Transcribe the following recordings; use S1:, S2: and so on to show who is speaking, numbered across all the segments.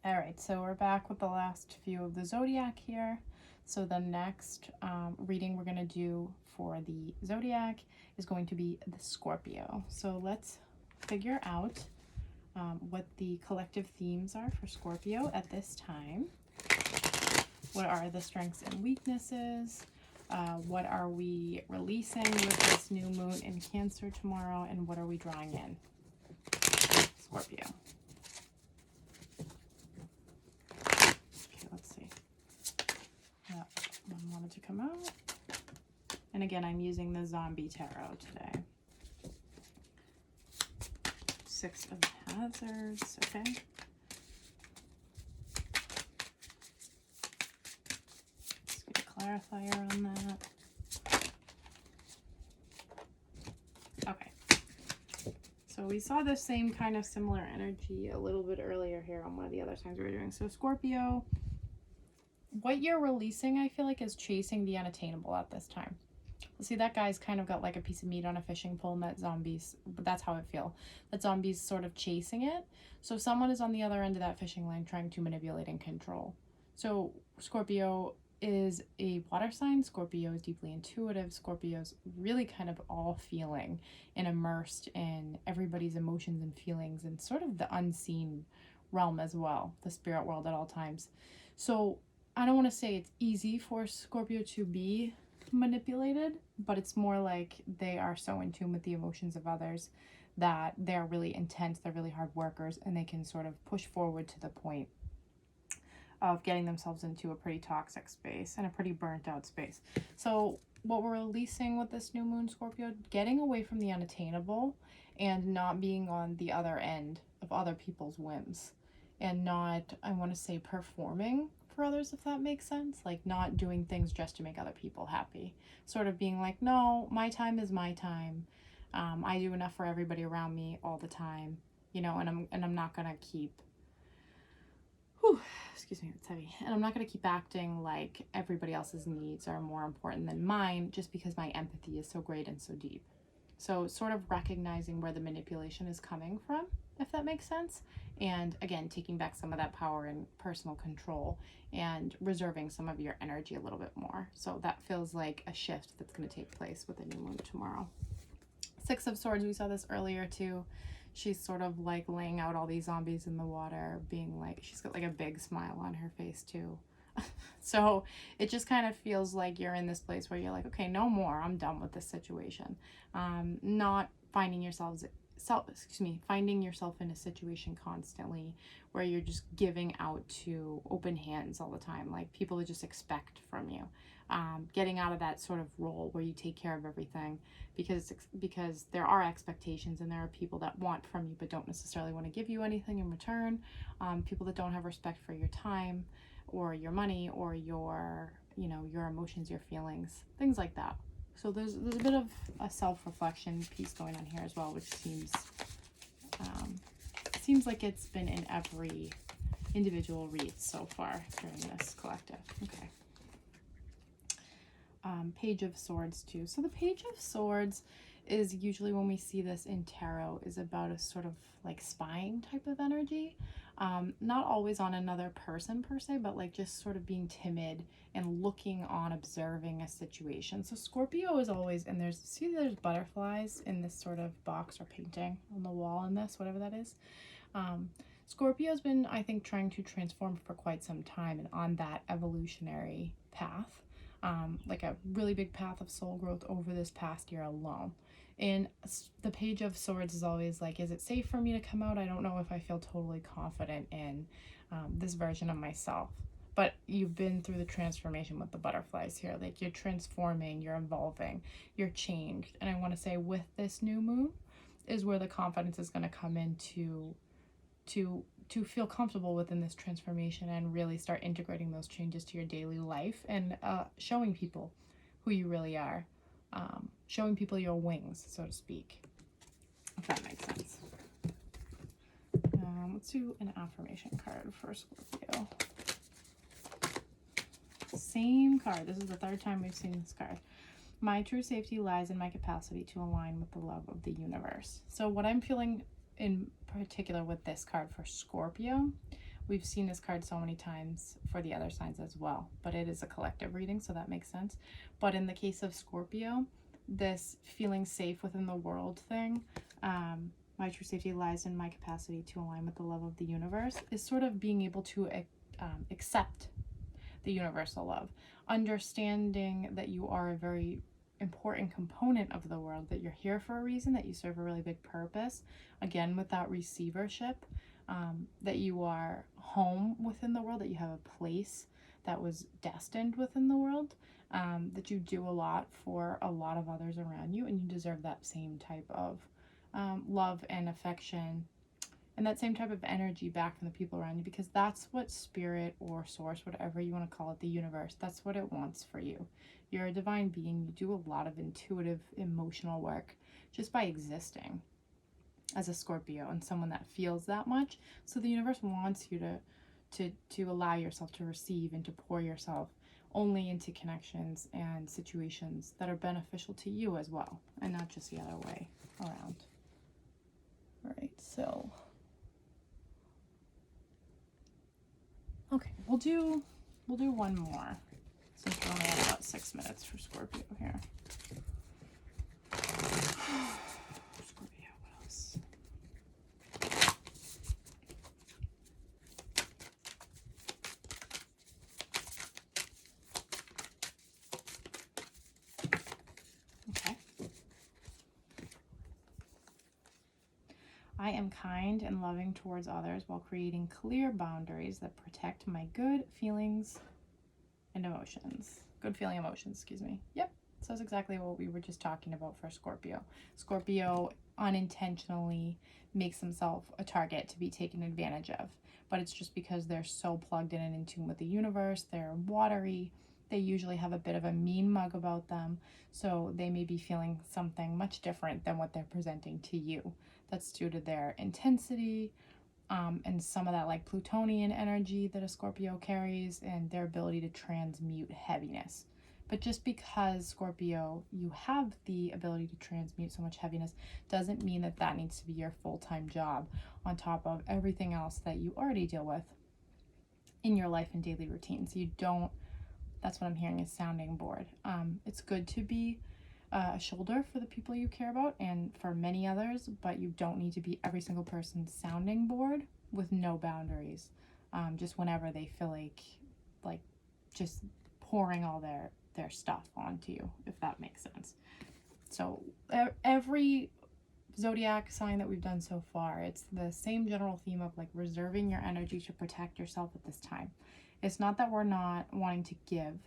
S1: All right, so we're back with the last few of the Zodiac here. So the next reading we're going to do for the Zodiac is going to be the Scorpio. So let's figure out what the collective themes are for Scorpio at this time. What are the strengths and weaknesses? What are we releasing with this new moon in Cancer tomorrow? And what are we drawing in? Scorpio. One wanted to come out. And again, I'm using the Zombie Tarot today. Six of Hazards, okay. Let's get a clarifier on that. Okay. So we saw the same kind of similar energy a little bit earlier here on one of the other times we were doing. So Scorpio, what you're releasing, I feel like, is chasing the unattainable at this time. See, that guy's kind of got like a piece of meat on a fishing pole, and that zombies, but that's how I feel. That zombie's sort of chasing it. So someone is on the other end of that fishing line trying to manipulate and control. So Scorpio is a water sign. Scorpio is deeply intuitive. Scorpio's really kind of all feeling and immersed in everybody's emotions and feelings and sort of the unseen realm as well, the spirit world at all times. So I don't want to say it's easy for Scorpio to be manipulated, but it's more like they are so in tune with the emotions of others that they're really intense, they're really hard workers, and they can sort of push forward to the point of getting themselves into a pretty toxic space and a pretty burnt out space. So what we're releasing with this new moon, Scorpio, getting away from the unattainable and not being on the other end of other people's whims and not, I want to say, performing for others, if that makes sense. Like not doing things just to make other people happy. Sort of being like, no, my time is my time. I do enough for everybody around me all the time, you know, and I'm not gonna keep, excuse me, it's heavy. And I'm not gonna keep acting like everybody else's needs are more important than mine just because my empathy is so great and so deep. So sort of recognizing where the manipulation is coming from, if that makes sense. And again, taking back some of that power and personal control and reserving some of your energy a little bit more. So that feels like a shift that's going to take place with the new moon tomorrow. Six of Swords, we saw this earlier too. She's sort of like laying out all these zombies in the water, being like, she's got like a big smile on her face too. So it just kind of feels like you're in this place where you're like, okay, no more. I'm done with this situation. Not finding finding yourself in a situation constantly where you're just giving out to open hands all the time, like people that just expect from you. Getting out of that sort of role where you take care of everything because there are expectations and there are people that want from you but don't necessarily want to give you anything in return. People that don't have respect for your time or your money or your, you know, your emotions, your feelings, things like that. So there's a bit of a self-reflection piece going on here as well, which seems like it's been in every individual read so far during this collective. Okay. Page of Swords too. So the Page of Swords is usually, when we see this in tarot, is about a sort of like spying type of energy. Not always on another person per se, but like just sort of being timid and looking on, observing a situation. So Scorpio is always, and there's butterflies in this sort of box or painting on the wall in this, whatever that is. Scorpio's been, I think, trying to transform for quite some time and on that evolutionary path. Like a really big path of soul growth over this past year alone. And the Page of Swords is always like, is it safe for me to come out? I don't know if I feel totally confident in this version of myself. But you've been through the transformation with the butterflies here. Like you're transforming, you're evolving, you're changed. And I want to say with this new moon is where the confidence is going to come in to feel comfortable within this transformation and really start integrating those changes to your daily life and showing people who you really are. Showing people your wings, so to speak, if that makes sense. Let's do an affirmation card for Scorpio. Same card. This is the third time we've seen this card. My true safety lies in my capacity to align with the love of the universe. So what I'm feeling in particular with this card for Scorpio, We've seen this card so many times for the other signs as well, but it is a collective reading, so that makes sense. But in the case of Scorpio, this feeling safe within the world thing, my true safety lies in my capacity to align with the love of the universe, is sort of being able to accept the universal love, understanding that you are a very important component of the world, that you're here for a reason, that you serve a really big purpose, again without receivership, that you are home within the world, that you have a place that was destined within the world, that you do a lot for a lot of others around you, and you deserve that same type of love and affection and that same type of energy back from the people around you, because that's what spirit or source, whatever you want to call it, the universe, that's what it wants for you. You're a divine being. You do a lot of intuitive, emotional work just by existing as a Scorpio and someone that feels that much. So the universe wants you to allow yourself to receive and to pour yourself only into connections and situations that are beneficial to you as well, and not just the other way around. All right, so okay, we'll do one more since we only have about 6 minutes for Scorpio here. Scorpio, what else? Okay. I am kind and loving towards others while creating clear boundaries that protect my good feelings and emotions. Good feeling emotions, excuse me. Yep. So that's exactly what we were just talking about for Scorpio. Scorpio unintentionally makes himself a target to be taken advantage of, but it's just because they're so plugged in and in tune with the universe. They're watery. They usually have a bit of a mean mug about them, so they may be feeling something much different than what they're presenting to you. That's due to their intensity, and some of that like Plutonian energy that a Scorpio carries, and their ability to transmute heaviness. But just because, Scorpio, you have the ability to transmute so much heaviness doesn't mean that that needs to be your full-time job on top of everything else that you already deal with in your life and daily routine. So you don't, that's what I'm hearing is sounding board. It's good to be a shoulder for the people you care about and for many others, but you don't need to be every single person's sounding board with no boundaries, just whenever they feel like just pouring all their stuff onto you, if that makes sense. So every zodiac sign that we've done so far, it's the same general theme of like reserving your energy to protect yourself at this time. It's not that we're not wanting to give.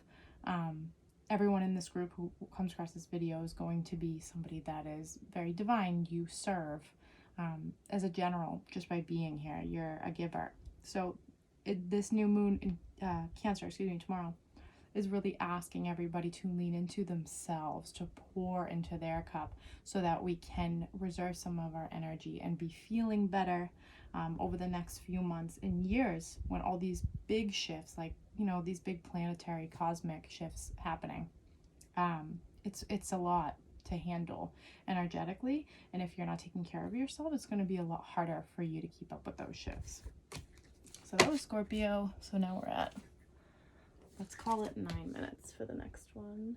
S1: Everyone in this group who comes across this video is going to be somebody that is very divine. You serve as a general just by being here. You're a giver. So this new moon in Cancer, tomorrow, is really asking everybody to lean into themselves, to pour into their cup so that we can reserve some of our energy and be feeling better over the next few months and years, when all these big shifts, like, you know, these big planetary cosmic shifts happening. It's a lot to handle energetically, and if you're not taking care of yourself, it's going to be a lot harder for you to keep up with those shifts. So that was Scorpio. So now we're at, let's call it 9 minutes for the next one.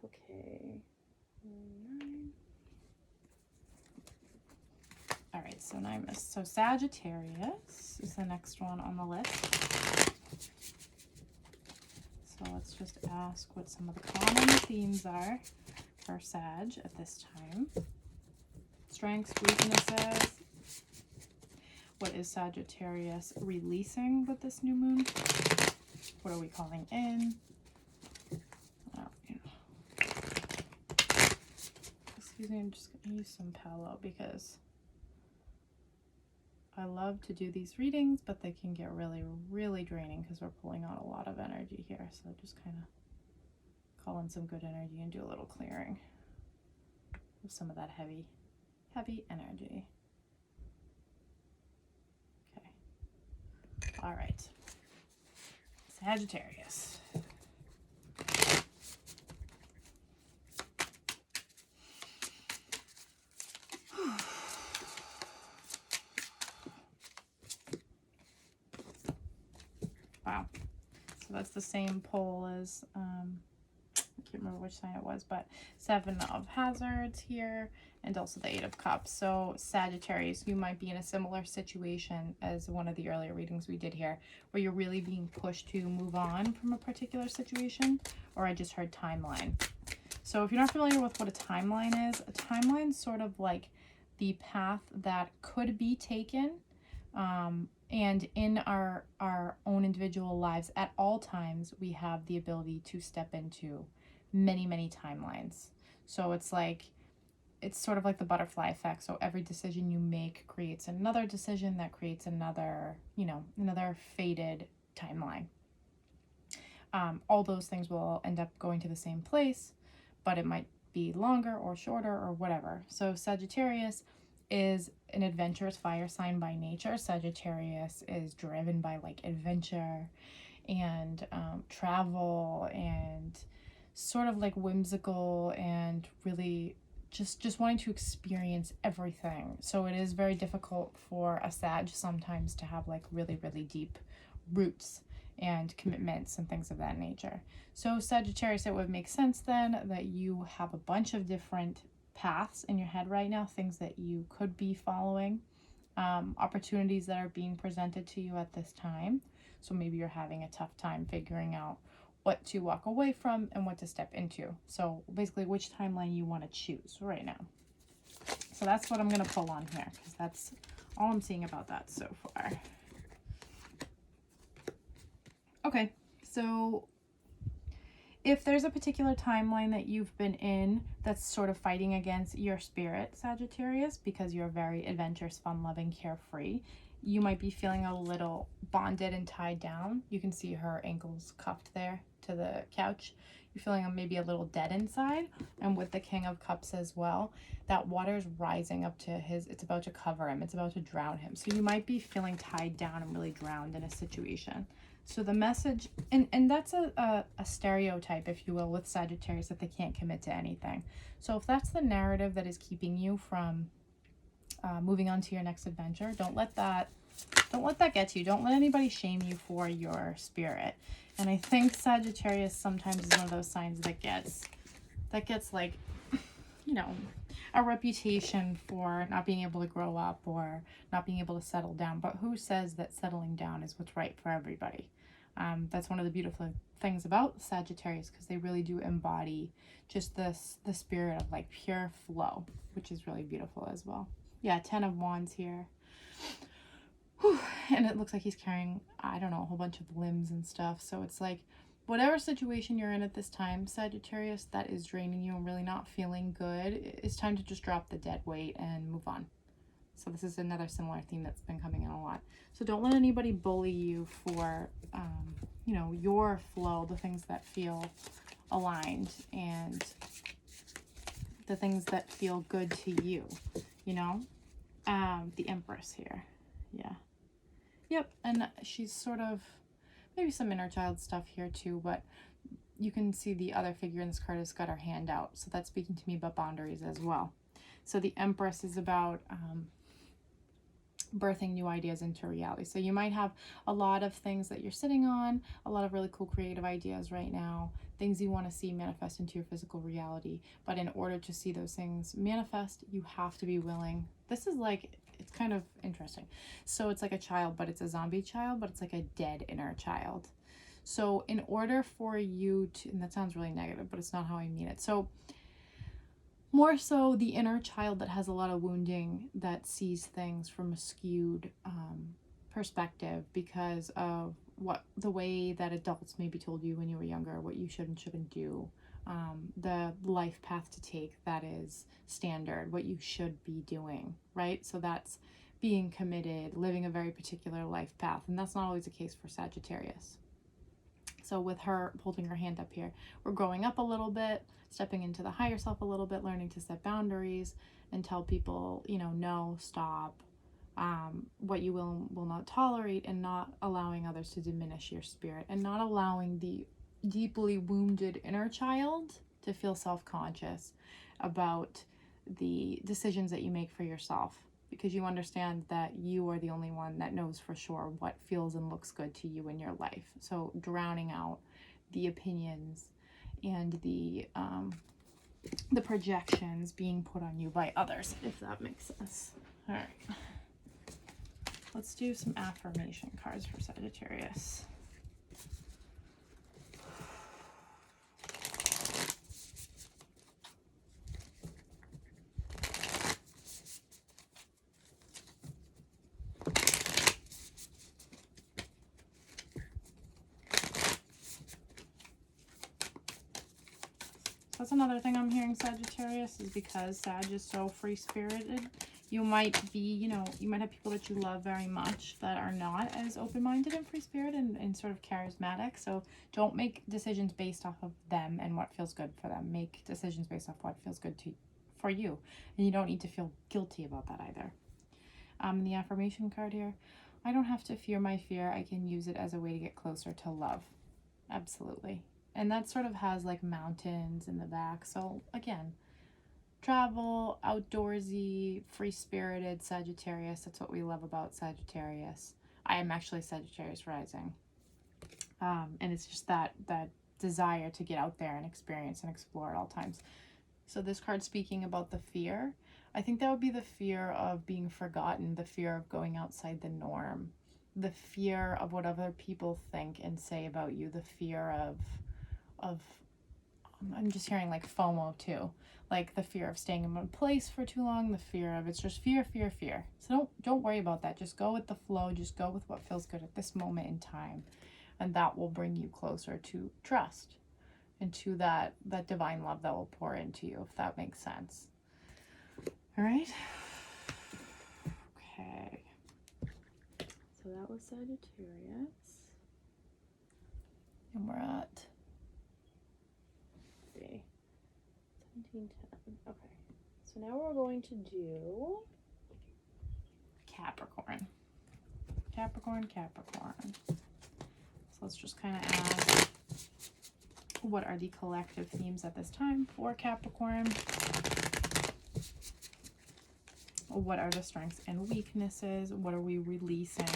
S1: Okay. 9. All right, so 9 minutes. So Sagittarius is the next one on the list. So let's just ask what some of the common themes are for Sag at this time. Strengths, weaknesses. What is Sagittarius releasing with this new moon? What are we calling in? Excuse me, I'm just going to use some Palo because I love to do these readings, but they can get really, really draining because we're pulling on a lot of energy here. So just kind of call in some good energy and do a little clearing of some of that heavy energy. Okay. All right. Sagittarius. So that's the same pole as, I can't remember which sign it was, but 7 of Hazards here, and also the 8 of Cups. So Sagittarius, you might be in a similar situation as one of the earlier readings we did here, where you're really being pushed to move on from a particular situation, or I just heard timeline. So if you're not familiar with what a timeline is, a timeline is sort of like the path that could be taken, and in our own individual lives at all times, we have the ability to step into many timelines. So it's sort of like the butterfly effect. So every decision you make creates another decision that creates another, another fated timeline. All those things will end up going to the same place, but it might be longer or shorter or whatever. So Sagittarius is an adventurous fire sign by nature. Sagittarius is driven by like adventure and travel and sort of like whimsical and really just wanting to experience everything. So it is very difficult for a Sag sometimes to have like really deep roots and commitments and things of that nature. So Sagittarius, it would make sense then that you have a bunch of different paths in your head right now, things that you could be following, opportunities that are being presented to you at this time. So maybe you're having a tough time figuring out what to walk away from and what to step into. So basically which timeline you want to choose right now. So that's what I'm going to pull on here, because that's all I'm seeing about that so far. Okay, so if there's a particular timeline that you've been in that's sort of fighting against your spirit, Sagittarius, because you're very adventurous, fun-loving, carefree, you might be feeling a little bonded and tied down. You can see her ankles cuffed there to the couch. You're feeling maybe a little dead inside. And with the King of Cups as well, that water's rising up to it's about to cover him. It's about to drown him. So you might be feeling tied down and really drowned in a situation. So the message, and that's a stereotype, if you will, with Sagittarius, that they can't commit to anything. So if that's the narrative that is keeping you from moving on to your next adventure, don't let that get to you. Don't let anybody shame you for your spirit. And I think Sagittarius sometimes is one of those signs that gets like, a reputation for not being able to grow up or not being able to settle down. But who says that settling down is what's right for everybody? That's one of the beautiful things about Sagittarius, because they really do embody just the spirit of like pure flow, which is really beautiful as well. Yeah, 10 of Wands here. Whew. And it looks like he's carrying, I don't know, a whole bunch of limbs and stuff. So it's like, whatever situation you're in at this time, Sagittarius, that is draining you and really not feeling good, it's time to just drop the dead weight and move on. So this is another similar theme that's been coming in a lot. So don't let anybody bully you for, your flow, the things that feel aligned and the things that feel good to you, the Empress here. Yeah. Yep. And she's sort of, maybe some inner child stuff here too, but you can see the other figure in this card has got her hand out. So that's speaking to me about boundaries as well. So the Empress is about birthing new ideas into reality. So you might have a lot of things that you're sitting on, a lot of really cool creative ideas right now, things you want to see manifest into your physical reality. But in order to see those things manifest, you have to be willing. This is like, it's kind of interesting. So it's like a child, but it's a zombie child, but it's like a dead inner child. So in order for you to, and that sounds really negative, but it's not how I mean it. So more so the inner child that has a lot of wounding, that sees things from a skewed perspective because of the way that adults maybe told you when you were younger, what you should and shouldn't do, the life path to take that is standard, what you should be doing, right? So that's being committed, living a very particular life path, and that's not always the case for Sagittarius. So with her holding her hand up here, we're growing up a little bit, stepping into the higher self a little bit, learning to set boundaries and tell people, no, stop, what you will not tolerate, and not allowing others to diminish your spirit, and not allowing the deeply wounded inner child to feel self-conscious about the decisions that you make for yourself. because you understand that you are the only one that knows for sure what feels and looks good to you in your life. So drowning out the opinions and the projections being put on you by others, if that makes sense. All right. Let's do some affirmation cards for Sagittarius. That's another thing I'm hearing, Sagittarius, is because Sag is so free-spirited, you might be, you know, you might have people that you love very much that are not as open-minded and free-spirited and sort of charismatic. So don't make decisions based off of them and what feels good for them. Make decisions based off what feels good for you. And you don't need to feel guilty about that either. The affirmation card here, I don't have to fear my fear. I can use it as a way to get closer to love. Absolutely. And that sort of has like mountains in the back. So again, travel, outdoorsy, free-spirited Sagittarius. That's what we love about Sagittarius. I am actually Sagittarius rising. And it's just that desire to get out there and experience and explore at all times. So this card speaking about the fear, I think that would be the fear of being forgotten, the fear of going outside the norm, the fear of what other people think and say about you, the fear of I'm just hearing like FOMO too, like the fear of staying in one place for too long, the fear of, it's just fear. So don't worry about that. Just go with the flow. Just go with what feels good at this moment in time. And that will bring you closer to trust and to that divine love that will pour into you, if that makes sense. All right. Okay. So that was Sagittarius. And we're at 1710. Okay. So now we're going to do Capricorn. Capricorn. So let's just kind of ask, what are the collective themes at this time for Capricorn? What are the strengths and weaknesses? What are we releasing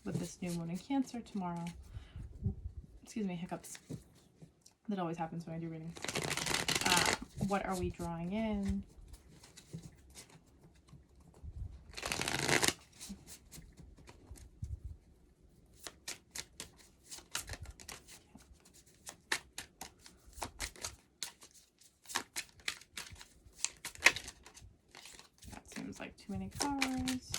S1: with this new moon in Cancer tomorrow? Excuse me, hiccups. That always happens when I do readings. What are we drawing in? That seems like too many cards.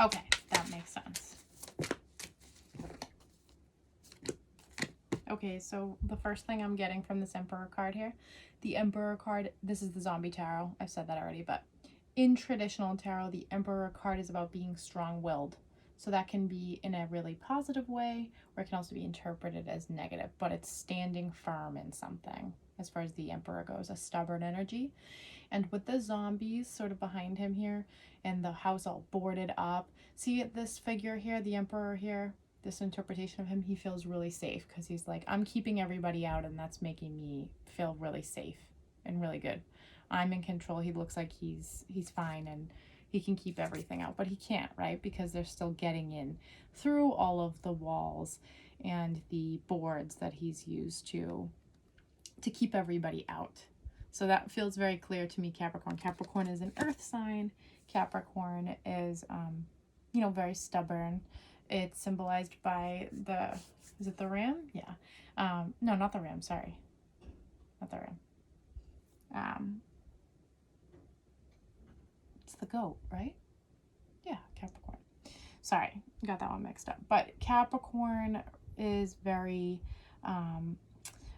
S1: Okay, that makes sense. Okay, so the first thing I'm getting from this Emperor card here, the Emperor card, this is the Zombie Tarot. I've said that already, but in traditional tarot, the Emperor card is about being strong-willed. So that can be in a really positive way, or it can also be interpreted as negative, but it's standing firm in something as far as the Emperor goes, a stubborn energy. And with the zombies sort of behind him here and the house all boarded up, see this figure here, the Emperor here, this interpretation of him, he feels really safe because he's like, I'm keeping everybody out and that's making me feel really safe and really good. I'm in control. He looks like he's fine and he can keep everything out, but he can't, right? Because they're still getting in through all of the walls and the boards that he's used to keep everybody out. So that feels very clear to me, Capricorn. Capricorn is an earth sign. Capricorn is, very stubborn. It's symbolized by is it the ram? Yeah. No, not the ram. Sorry. Not the ram. It's the goat, right? Yeah, Capricorn. Sorry, got that one mixed up. But Capricorn is very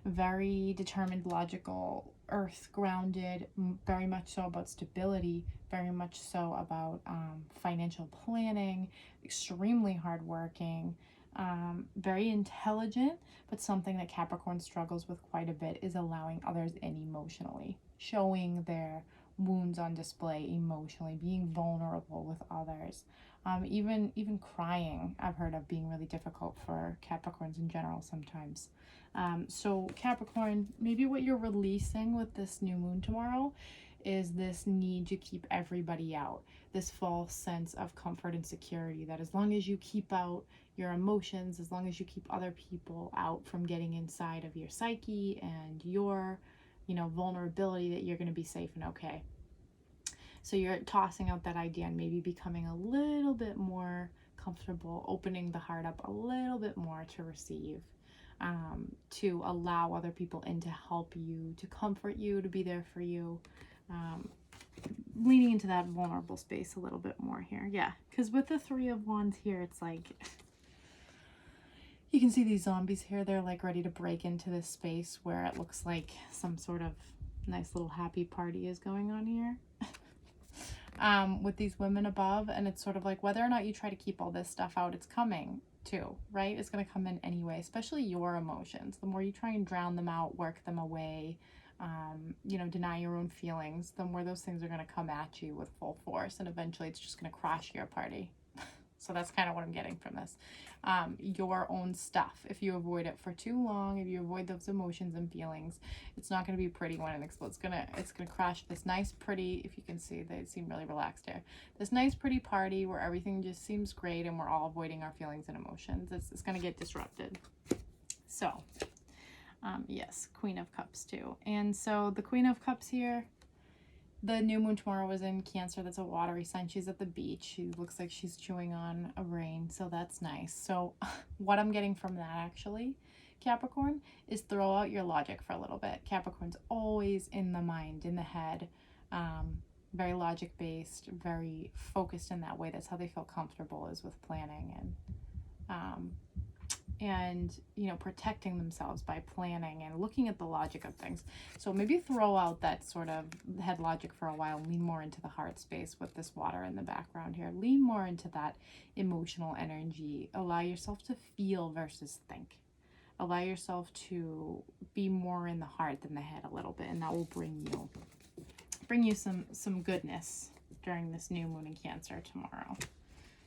S1: determined, logical, earth grounded, very much so about stability, very much so about financial planning, extremely hardworking, very intelligent, but something that Capricorn struggles with quite a bit is allowing others in emotionally, showing their wounds on display emotionally, being vulnerable with others. Even crying, I've heard of being really difficult for Capricorns in general sometimes. So Capricorn, maybe what you're releasing with this new moon tomorrow is this need to keep everybody out, this false sense of comfort and security, that as long as you keep out your emotions, as long as you keep other people out from getting inside of your psyche and your, vulnerability, that you're going to be safe and okay. So you're tossing out that idea and maybe becoming a little bit more comfortable, opening the heart up a little bit more to receive, to allow other people in to help you, to comfort you, to be there for you. Leaning into that vulnerable space a little bit more here. Yeah, because with the Three of Wands here, it's like, you can see these zombies here. They're like ready to break into this space where it looks like some sort of nice little happy party is going on here. With these women above, and it's sort of like, whether or not you try to keep all this stuff out, it's coming too, right? It's going to come in anyway, especially your emotions. The more you try and drown them out, work them away, deny your own feelings, the more those things are going to come at you with full force, and eventually it's just going to crash your party. So that's kind of what I'm getting from this. Your own stuff. If you avoid it for too long, if you avoid those emotions and feelings, it's not going to be pretty when it explodes. It's gonna crash this nice, pretty, if you can see, they seem really relaxed here. This nice, pretty party where everything just seems great and we're all avoiding our feelings and emotions. It's going to get disrupted. So, yes, Queen of Cups too. And so the Queen of Cups here, the new moon tomorrow is in Cancer. That's a watery sign. She's at the beach. She looks like she's chewing on a rain, so that's nice. So what I'm getting from that, actually, Capricorn, is throw out your logic for a little bit. Capricorn's always in the mind, in the head, very logic-based, very focused in that way. That's how they feel comfortable, is with planning and protecting themselves by planning and looking at the logic of things. So maybe throw out that sort of head logic for a while, lean more into the heart space with this water in the background here. Lean more into that emotional energy. Allow yourself to feel versus think. Allow yourself to be more in the heart than the head a little bit, and that will bring you some goodness during this new moon in Cancer tomorrow.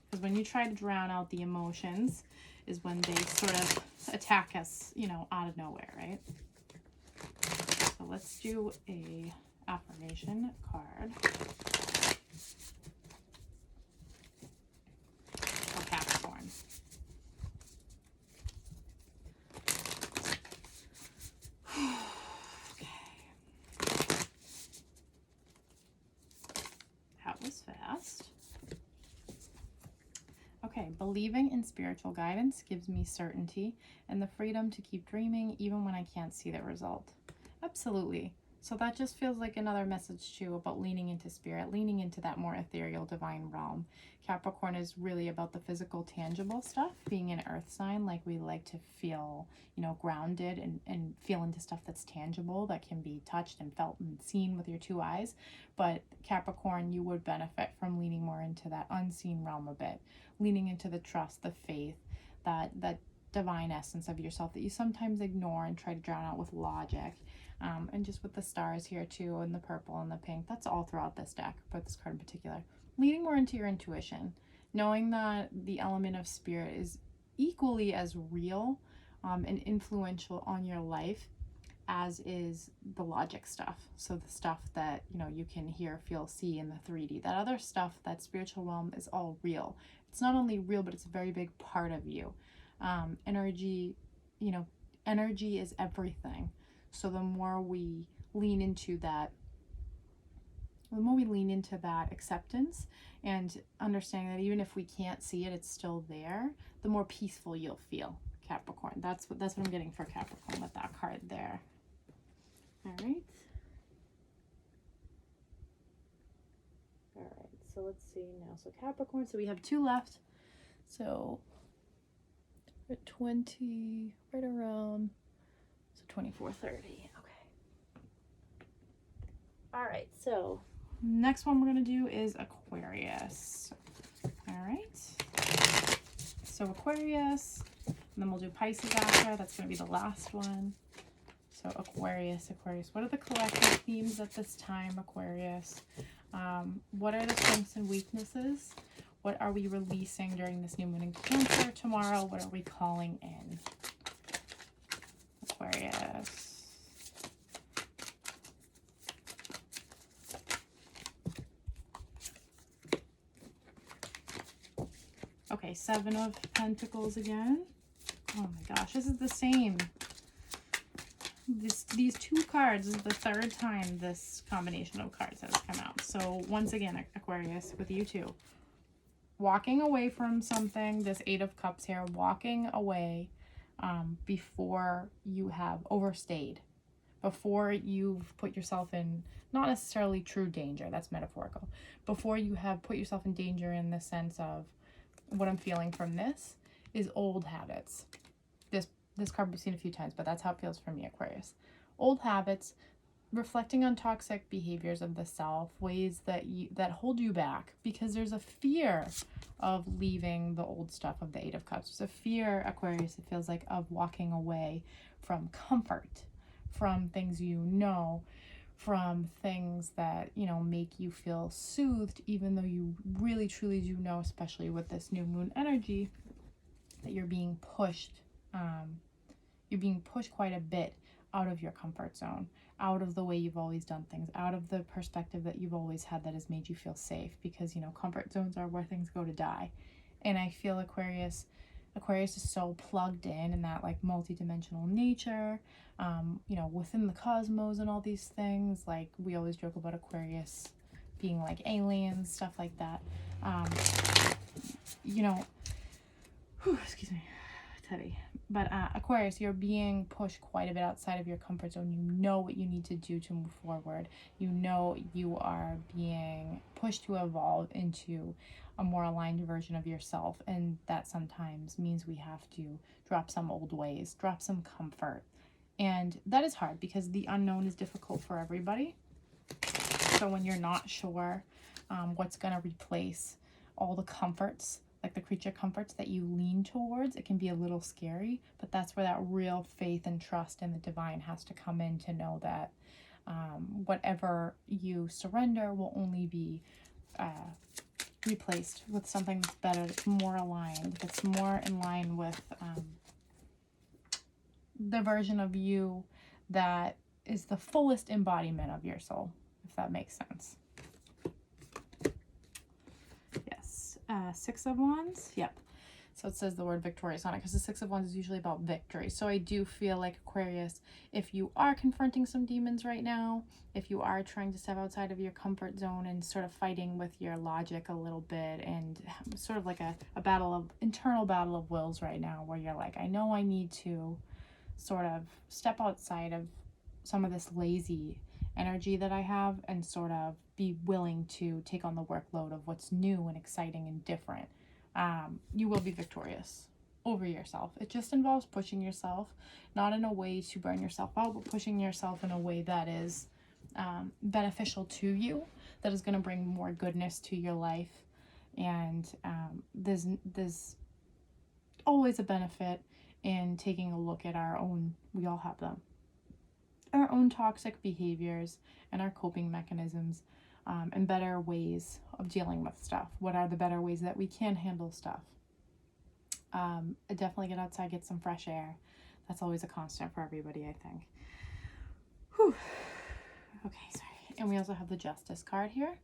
S1: Because when you try to drown out the emotions is when they sort of attack us, out of nowhere, right? So let's do a affirmation card for Capricorn. Okay. That was fast. Okay, believing in spiritual guidance gives me certainty and the freedom to keep dreaming even when I can't see the result. Absolutely. So that just feels like another message too about leaning into spirit, leaning into that more ethereal divine realm. Capricorn is really about the physical, tangible stuff, being an earth sign. Like, we like to feel, grounded and feel into stuff that's tangible, that can be touched and felt and seen with your two eyes. But Capricorn, you would benefit from leaning more into that unseen realm a bit, leaning into the trust, the faith, that divine essence of yourself that you sometimes ignore and try to drown out with logic. And just with the stars here too, and the purple and the pink, that's all throughout this deck, but this card in particular. Leaning more into your intuition, knowing that the element of spirit is equally as real and influential on your life as is the logic stuff. So the stuff that, you can hear, feel, see in the 3D. That other stuff, that spiritual realm, is all real. It's not only real, but it's a very big part of you. Energy, energy is everything. So the more we lean into that, acceptance and understanding that even if we can't see it, it's still there, the more peaceful you'll feel, Capricorn. That's what I'm getting for Capricorn with that card there. All right. So let's see now. So Capricorn, so we have 2 left. So at 20, right around, so 24:30. Okay. All right. So next one we're going to do is Aquarius. All right. So Aquarius, and then we'll do Pisces after. That's going to be the last one. So Aquarius. What are the collective themes at this time, Aquarius? What are the strengths and weaknesses? What are we releasing during this new moon in Cancer tomorrow? What are we calling in? Aquarius. Okay, Seven of Pentacles again. Oh my gosh, this is the same. These two cards is the third time this combination of cards has come out. So once again, Aquarius, with you too. Walking away from something, this Eight of Cups here, walking away before you have overstayed, before you've put yourself in, not necessarily true danger, that's metaphorical, before you have put yourself in danger in the sense of, what I'm feeling from this is old habits. This card we've seen a few times, but that's how it feels for me, Aquarius. Old habits, reflecting on toxic behaviors of the self, ways that hold you back, because there's a fear of leaving the old stuff of the Eight of Cups. There's a fear, Aquarius, it feels like, of walking away from comfort, from things you know, from things that, you know, make you feel soothed, even though you really truly do know, especially with this new moon energy, that you're being pushed. You're being pushed quite a bit out of your comfort zone, out of the way you've always done things, out of the perspective that you've always had that has made you feel safe, because, you know, comfort zones are where things go to die. And I feel Aquarius is so plugged in that like multi-dimensional nature, you know, within the cosmos and all these things. Like we always joke about Aquarius being like aliens, stuff like that. You know, excuse me, it's heavy. But Aquarius, you're being pushed quite a bit outside of your comfort zone. You know what you need to do to move forward. You know you are being pushed to evolve into a more aligned version of yourself. And that sometimes means we have to drop some old ways, drop some comfort. And that is hard because the unknown is difficult for everybody. So when you're not sure what's going to replace all the comforts, like the creature comforts that you lean towards, it can be a little scary, but that's where that real faith and trust in the divine has to come in, to know that whatever you surrender will only be replaced with something that's better, that's more aligned, that's more in line with the version of you that is the fullest embodiment of your soul, if that makes sense. Six of Wands. Yep. So it says the word victorious on it because the Six of Wands is usually about victory. So I do feel like, Aquarius, if you are confronting some demons right now, if you are trying to step outside of your comfort zone and sort of fighting with your logic a little bit, and sort of like a internal battle of wills right now, where you're like, I know I need to sort of step outside of some of this lazy energy that I have and sort of be willing to take on the workload of what's new and exciting and different, you will be victorious over yourself. It just involves pushing yourself, not in a way to burn yourself out, but pushing yourself in a way that is beneficial to you, that is going to bring more goodness to your life. And there's always a benefit in taking a look at our own, we all have them, our own toxic behaviors and our coping mechanisms, and better ways of dealing with stuff. What are the better ways that we can handle stuff? Definitely get outside, get some fresh air. That's always a constant for everybody, I think. Whew. Okay, sorry. And we also have the Justice card here.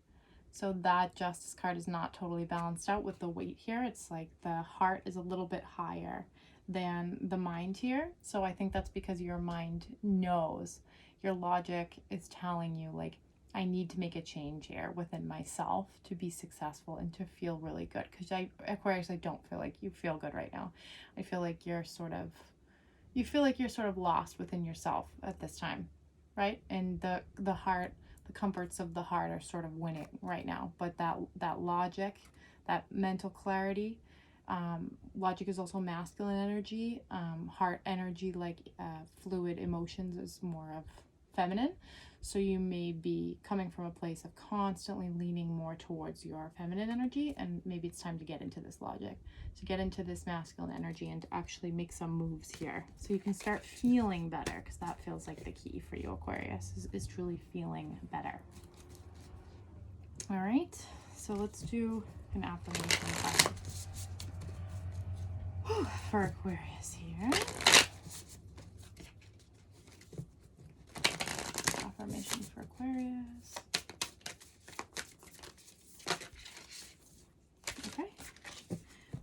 S1: So that Justice card is not totally balanced out with the weight here. It's like the heart is a little bit higher than the mind here. So I think that's because your mind knows, your logic is telling you, like, I need to make a change here within myself to be successful and to feel really good. Because Aquarius, I don't feel like you feel good right now. I feel like you're sort of lost within yourself at this time, right? And the heart, the comforts of the heart are sort of winning right now. But that logic, that mental clarity, logic is also masculine energy. Heart energy, like fluid emotions, is more of feminine. So you may be coming from a place of constantly leaning more towards your feminine energy, and maybe it's time to get into this logic, to get into this masculine energy, and to actually make some moves here so you can start feeling better, because that feels like the key for you, Aquarius, is truly feeling better. All right, so let's do an affirmation for Aquarius here. Affirmation for Aquarius. Okay.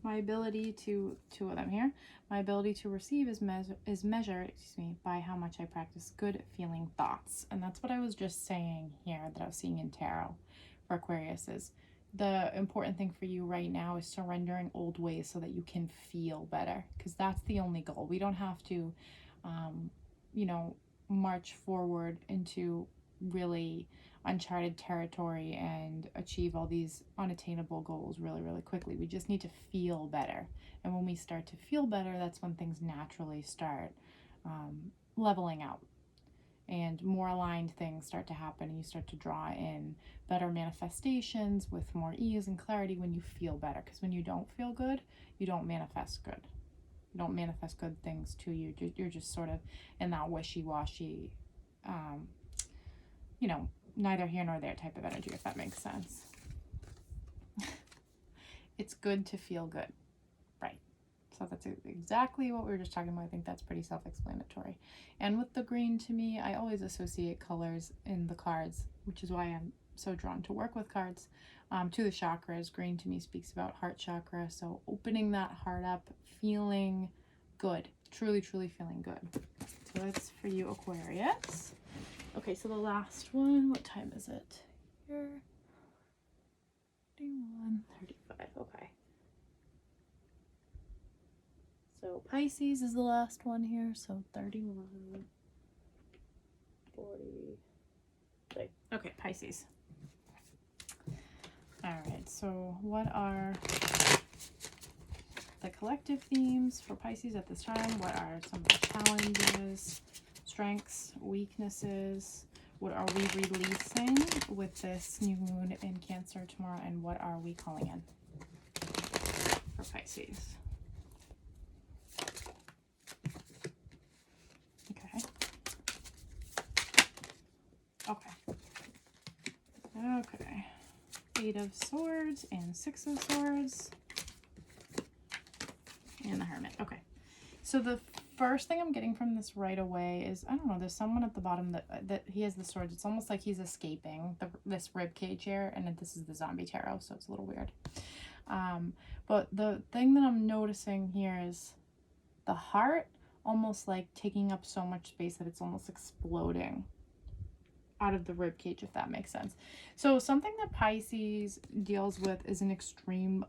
S1: My ability to, two of them here. My ability to receive is measured, by how much I practice good feeling thoughts. And that's what I was just saying here that I was seeing in tarot for Aquarius is the important thing for you right now is surrendering old ways so that you can feel better, because that's the only goal. We don't have to, you know, march forward into really uncharted territory and achieve all these unattainable goals really, really quickly. We just need to feel better. And when we start to feel better, that's when things naturally start leveling out. And more aligned things start to happen, and you start to draw in better manifestations with more ease and clarity when you feel better. Because when you don't feel good, you don't manifest good. You don't manifest good things to you. You're just sort of in that wishy-washy, you know, neither here nor there type of energy, if that makes sense. It's good to feel good, right? So that's exactly what we were just talking about. I think that's pretty self-explanatory. And with the green, to me, I always associate colors in the cards, which is why I'm so drawn to work with cards. To the chakras, green to me speaks about heart chakra. So opening that heart up, feeling good, truly, truly feeling good. So that's for you, Aquarius. Okay, so the last one, what time is it? Here, 31:35, okay. So Pisces is the last one here, so 31, 40, okay, Pisces. All right, so what are the collective themes for Pisces at this time? What are some of the challenges, strengths, weaknesses? What are we releasing with this new moon in Cancer tomorrow? And what are we calling in for Pisces? Okay. Okay. Okay. 8 of Swords and 6 of Swords. And the Hermit. Okay. So the first thing I'm getting from this right away is, I don't know, there's someone at the bottom that he has the swords. It's almost like he's escaping this rib cage here, and this is the zombie tarot, so it's a little weird. But the thing that I'm noticing here is the heart almost like taking up so much space that it's almost exploding out of the rib cage, if that makes sense. So something that Pisces deals with is an extreme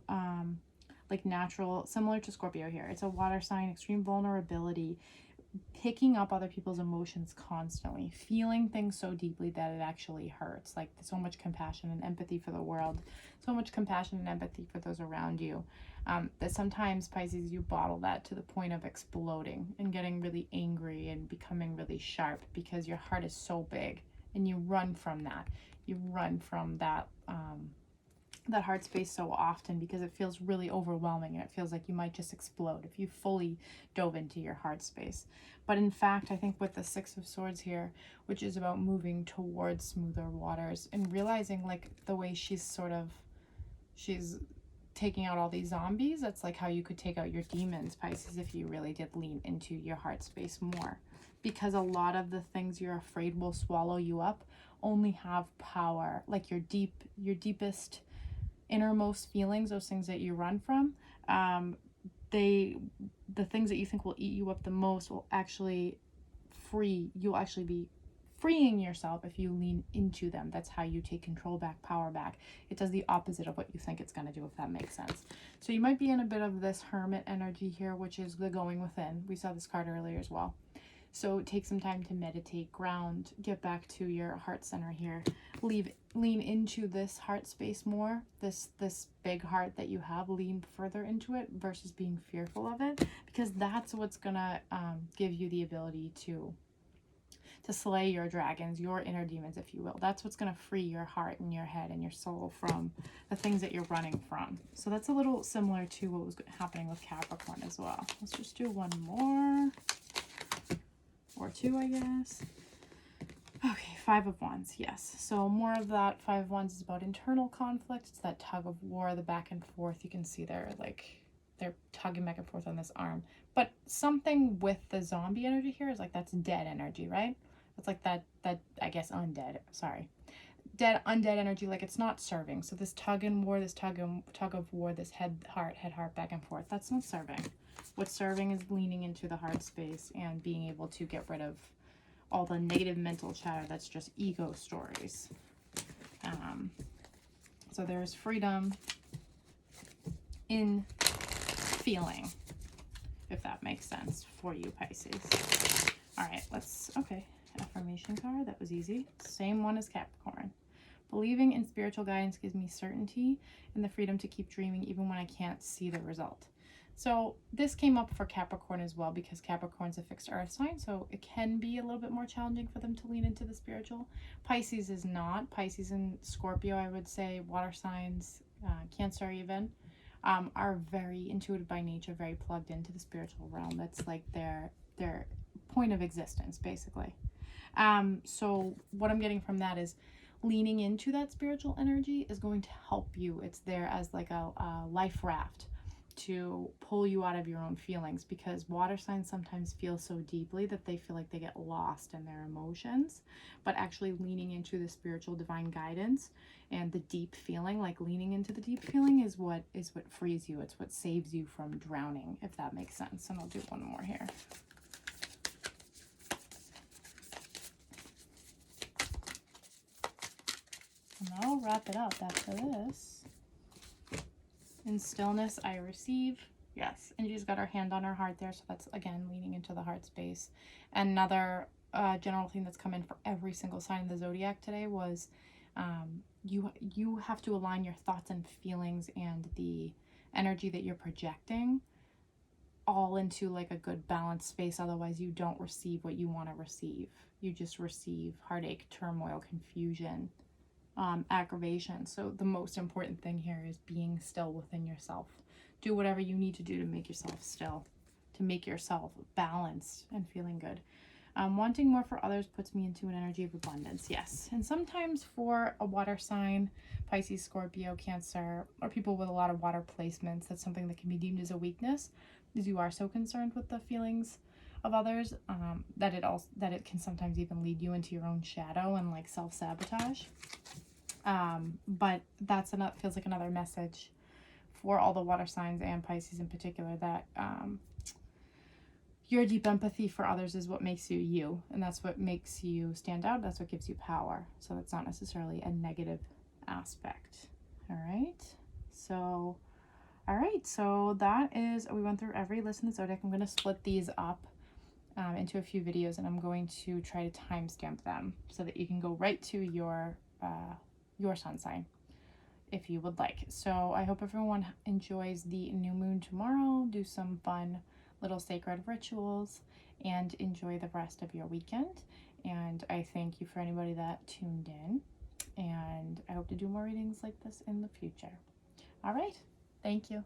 S1: like natural, similar to Scorpio here. It's a water sign, extreme vulnerability, picking up other people's emotions constantly, feeling things so deeply that it actually hurts. Like so much compassion and empathy for the world, so much compassion and empathy for those around you, that sometimes Pisces, you bottle that to the point of exploding and getting really angry and becoming really sharp because your heart is so big, and you run from that. You run from that that heart space so often because it feels really overwhelming, and it feels like you might just explode if you fully dove into your heart space. But in fact, I think with the 6 of Swords here, which is about moving towards smoother waters and realizing like the way she's taking out all these zombies, that's like how you could take out your demons, Pisces, if you really did lean into your heart space more. Because a lot of the things you're afraid will swallow you up only have power, like your deepest innermost feelings, those things that you run from, the things that you think will eat you up the most will actually you'll actually be freeing yourself if you lean into them. That's how you take control back, power back. It does the opposite of what you think it's going to do, if that makes sense. So you might be in a bit of this Hermit energy here, which is the going within. We saw this card earlier as well. So take some time to meditate, ground, get back to your heart center here. Lean into this heart space more, this big heart that you have, lean further into it versus being fearful of it, because that's what's gonna give you the ability to slay your dragons, your inner demons, if you will. That's what's gonna free your heart and your head and your soul from the things that you're running from. So that's a little similar to what was happening with Capricorn as well. Let's just do one more. Or 2, I guess. Okay, Five of Wands, yes. So more of that Five of Wands is about internal conflict. It's that tug of war, the back and forth. You can see they're tugging back and forth on this arm. But something with the zombie energy here is like that's dead energy, right? It's like that I guess undead, sorry. Undead energy, like it's not serving. So this tug and war, this tug of war, this head heart back and forth, that's not serving. What's serving is leaning into the heart space and being able to get rid of all the negative mental chatter that's just ego stories. So there's freedom in feeling, if that makes sense for you, Pisces. All right, okay, affirmation card, that was easy. Same one as Capricorn. Believing in spiritual guidance gives me certainty and the freedom to keep dreaming even when I can't see the result. So this came up for Capricorn as well because Capricorn's a fixed earth sign, so it can be a little bit more challenging for them to lean into the spiritual. Pisces is not. Pisces and Scorpio, I would say, water signs, Cancer even, are very intuitive by nature, very plugged into the spiritual realm. That's like their point of existence, basically. So what I'm getting from that is leaning into that spiritual energy is going to help you. It's there as like a life raft to pull you out of your own feelings, because water signs sometimes feel so deeply that they feel like they get lost in their emotions. But actually leaning into the spiritual divine guidance and the deep feeling, like leaning into the deep feeling is what frees you. It's what saves you from drowning, if that makes sense. And I'll do one more here. And I'll wrap it up after this. In stillness, I receive. Yes. And she's got her hand on her heart there. So that's, again, leaning into the heart space. And another general thing that's come in for every single sign in the Zodiac today was you have to align your thoughts and feelings and the energy that you're projecting all into like a good balanced space. Otherwise, you don't receive what you want to receive. You just receive heartache, turmoil, confusion, aggravation. So the most important thing here is being still within yourself. Do whatever you need to do to make yourself still, to make yourself balanced and feeling good. Wanting more for others puts me into an energy of abundance. Yes. And sometimes for a water sign, Pisces, Scorpio, Cancer, or people with a lot of water placements, that's something that can be deemed as a weakness, because you are so concerned with the feelings of others, that it can sometimes even lead you into your own shadow and like self-sabotage. But that's feels like another message for all the water signs and Pisces in particular, that your deep empathy for others is what makes you you, and that's what makes you stand out. That's what gives you power. So it's not necessarily a negative aspect. All right, so that is, we went through every list in the Zodiac. I'm going to split these up into a few videos, and I'm going to try to timestamp them so that you can go right to your sun sign if you would like. So I hope everyone enjoys the new moon tomorrow. Do some fun little sacred rituals and enjoy the rest of your weekend. And I thank you for anybody that tuned in, and I hope to do more readings like this in the future. All right, thank you.